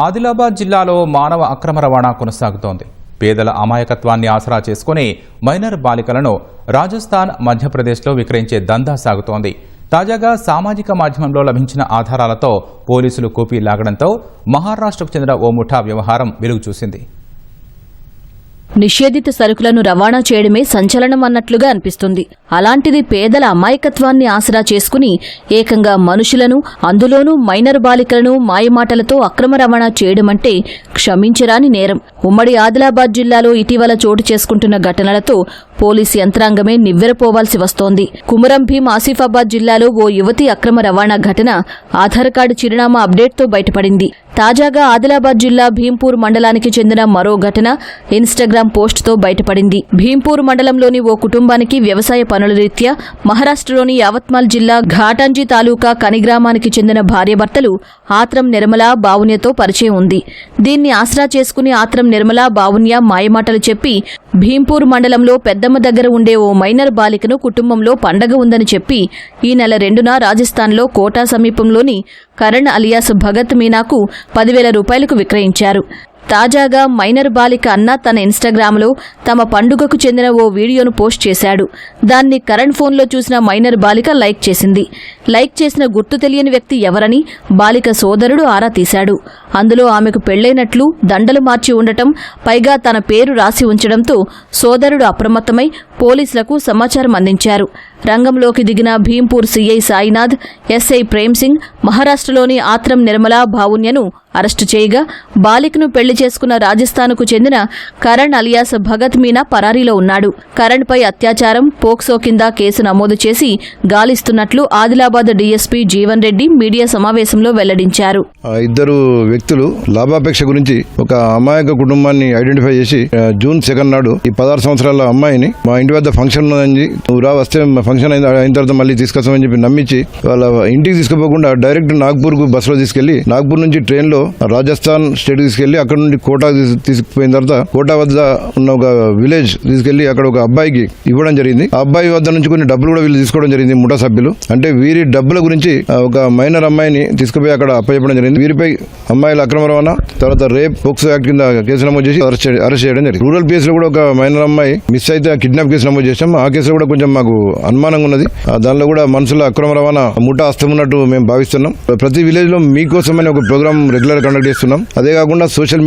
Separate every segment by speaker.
Speaker 1: ఆదిలాబాద్ జిల్లాలో మానవ అక్రమ రవాణా కొనసాగుతోంది. పేదల అమాయకత్వాన్ని ఆసరా చేసుకుని మైనర్ బాలికలను రాజస్థాన్, మధ్యప్రదేశ్లో విక్రయించే దందా సాగుతోంది. తాజాగా సామాజిక మాధ్యమంలో లభించిన ఆధారాలతో పోలీసులు కూపీ లాగడంతో మహారాష్ట్రకు చెందిన ఓ ముఠా వ్యవహారం వెలుగు చూసింది.
Speaker 2: నిషేధిత సరుకులను రవాణా చేయడమే సంచలనం అన్నట్లుగా అనిపిస్తుంది. అలాంటిది పేదల అమాయకత్వాన్ని ఆసరా చేసుకుని ఏకంగా మనుషులను, అందులోనూ మైనర్ బాలికలను మాయమాటలతో అక్రమ రవాణా చేయడమంటే క్షమించరాని నేరం. ఉమ్మడి ఆదిలాబాద్ జిల్లాలో ఇటీవల చోటు చేసుకుంటున్న ఘటనలతో పోలీసు యంత్రాంగమే నివ్వెరపోవాల్సి వస్తోంది. కుమరం భీం ఆసిఫాబాద్ జిల్లాలో ఓ యువతి అక్రమ రవాణా ఘటన ఆధార్ కార్డు చిరునామా అప్డేట్తో బయటపడింది. తాజాగా ఆదిలాబాద్ జిల్లా భీంపూర్ మండలానికి చెందిన మరో ఘటన ఇన్స్టాగ్రామ్ పోస్టుతో బయటపడింది. భీంపూర్ మండలంలోని ఓ కుటుంబానికి వ్యవసాయ పనుల రీత్యా మహారాష్ట్రలోని యావత్మాల్ జిల్లా ఘాటంజీ తాలూకా కనిగ్రామానికి చెందిన భార్యాభర్తలు ఆత్రం నిర్మల, బావున్యతో పరిచయం ఉంది. దీన్ని ఆసరా చేసుకుని ఆత్రం నిర్మల, బావున్య మాయమాటలు చెప్పి భీంపూర్ మండలంలో పెద్దమ్మ దగ్గర ఉండే ఓ మైనర్ బాలికను కుటుంబంలో పండగ ఉందని చెప్పి ఈ నెల 2న రాజస్థాన్లో కోటా సమీపంలోని కరణ్ అలియాస్ భగత్ మీనాకు 10,000 రూపాయలకు విక్రయించారు. తాజాగా మైనర్ బాలిక అన్న తన ఇన్స్టాగ్రామ్లో తమ పండుగకు చెందిన ఓ వీడియోను పోస్ట్ చేశాడు. దాన్ని కరణ్ ఫోన్లో చూసిన మైనర్ బాలిక లైక్ చేసింది. లైక్ చేసిన గుర్తు తెలియని వ్యక్తి ఎవరని బాలిక సోదరుడు ఆరా తీశాడు. అందులో ఆమెకు పెళ్లైనట్లు దండలు మార్చి ఉండటం, పైగా తన పేరు రాసి ఉంచడంతో సోదరుడు అప్రమత్తమై పోలీసులకు సమాచారం అందించారు. రంగంలోకి దిగిన భీంపూర్ సీఐ సాయినాథ్, ఎస్ఐ ప్రేమ్ సింగ్ మహారాష్ట్రలోని ఆత్రం నిర్మల, భావున్యను అరెస్టు చేయగా బాలికను పెళ్లి చేసుకున్న రాజస్థాన్కు చెందిన కరణ్ అలియాస్ భగత్ మీనా పరారీలో ఉన్నాడు. కరణ్పై అత్యాచారం, పోక్సో కింద కేసు నమోదు చేసి గాలిస్తున్నట్లు ఆదిలాబాద్ డీఎస్పీ జీవన్ రెడ్డి మీడియా సమావేశంలో వెల్లడించారు.
Speaker 3: ఇద్దరు వ్యక్తులు లాభాపేక్ష గురించి ఒక అమాయక కుటుంబాన్ని ఐడెంటిఫై చేసి జూన్ 2 నాడు ఈ 16 సంవత్సరాల అమ్మాయిని మా ఇంటి వద్ద ఫంక్షన్ ఉన్నదని, నువ్వు రా, వస్తే ఫంక్షన్ అయిన తర్వాత మళ్ళీ తీసుకొస్తామని చెప్పి నమ్మించి వాళ్ళ ఇంటికి తీసుకుపోకుండా డైరెక్ట్ నాగ్పూర్ కు బస్సులో తీసుకెళ్లి నాగ్పూర్ నుంచి ట్రైన్ లో రాజస్థాన్ స్టేట్ తీసుకెళ్లి అక్కడ నుండి కోటా తీసుకుపోయిన తర్వాత కోటా వద్ద ఉన్న ఒక విలేజ్ తీసుకెళ్లి అక్కడ ఒక అబ్బాయికి ఇవ్వడం జరిగింది. ఆ అబ్బాయి వద్ద నుంచి కొన్ని డబ్బులు కూడా వీళ్ళు తీసుకోవడం జరిగింది. ముఠా సభ్యులు అంటే వీరి డబ్బుల గురించి ఒక మైనర్ అమ్మాయిని తీసుకుపోయి అక్కడ అప్పచెప్పడం జరిగింది. వీరిపై అమ్మాయిల అక్రమ రవాణా, తర్వాత రేప్, పోక్సో యాక్ట్ కింద కేసు నమోదు చేసి అరెస్ట్ చేయడం జరిగింది. రూరల్ ప్లేస్ లో కూడా ఒక మైనర్ అమ్మాయి మిస్ అయితే కిడ్నాప్ కేసు నమోదు చేసాం. ఆ కేసులో కూడా కొంచెం మాకు అనుమానంగా ఉన్నది. దానిలో కూడా మనుషుల అక్రమ రవాణా ముఠా హస్తం ఉన్నట్టు మేము భావిస్తున్నాం. ప్రతి విలేజ్ లో మీకోసమని ఒక ప్రోగ్రామ్ రెగ్యులర్ కండక్ట్ చేస్తున్నాం. అదే కాకుండా సోషల్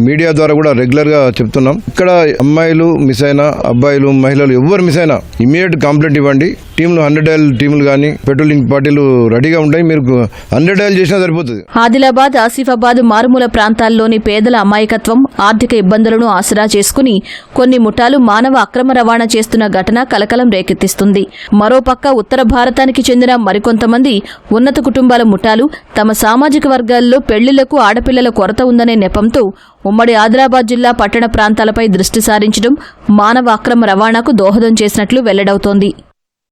Speaker 3: మీడియా ద్వారా కూడా రెగ్యులర్ గా చెప్తున్నాం. ఇక్కడ అమ్మాయిలు మిస్ అయినా, అబ్బాయిలు, మహిళలు ఎవరు మిస్ అయినా ఇమీడియట్ కంప్లైంట్ ఇవ్వండి. టీంలు 100 డయల్ టీంలు కానీ పెట్రోలింగ్ పార్టీలు రెడీగా ఉంటాయి. మీరు 100 డయల్ చేసినా సరిపోతుంది.
Speaker 2: ఆదిలాబాద్, ఆసిఫాబాద్ మారుమూల ప్రాంతాల్లోని పేదల అమాయకత్వం, ఆర్థిక ఇబ్బందులను ఆసరా చేసుకుని కొన్ని ముఠాలు మానవ అక్రమ రవాణా చేస్తున్న ఘటన కలకలం రేకెత్తిస్తుంది. మరోపక్క ఉత్తర భారతానికి చెందిన మరికొంతమంది ఉన్నత కుటుంబాల ముఠాలు తమ సామాజిక వర్గాల్లో పెళ్లిళ్లకు ఆడపిల్లల కొరత ఉందనే నెపంతో ఉమ్మడి ఆదిలాబాద్ జిల్లా పట్టణ ప్రాంతాలపై దృష్టి సారించడం మానవ అక్రమ రవాణాకు దోహదం చేసినట్లు వెల్లడవుతోంది.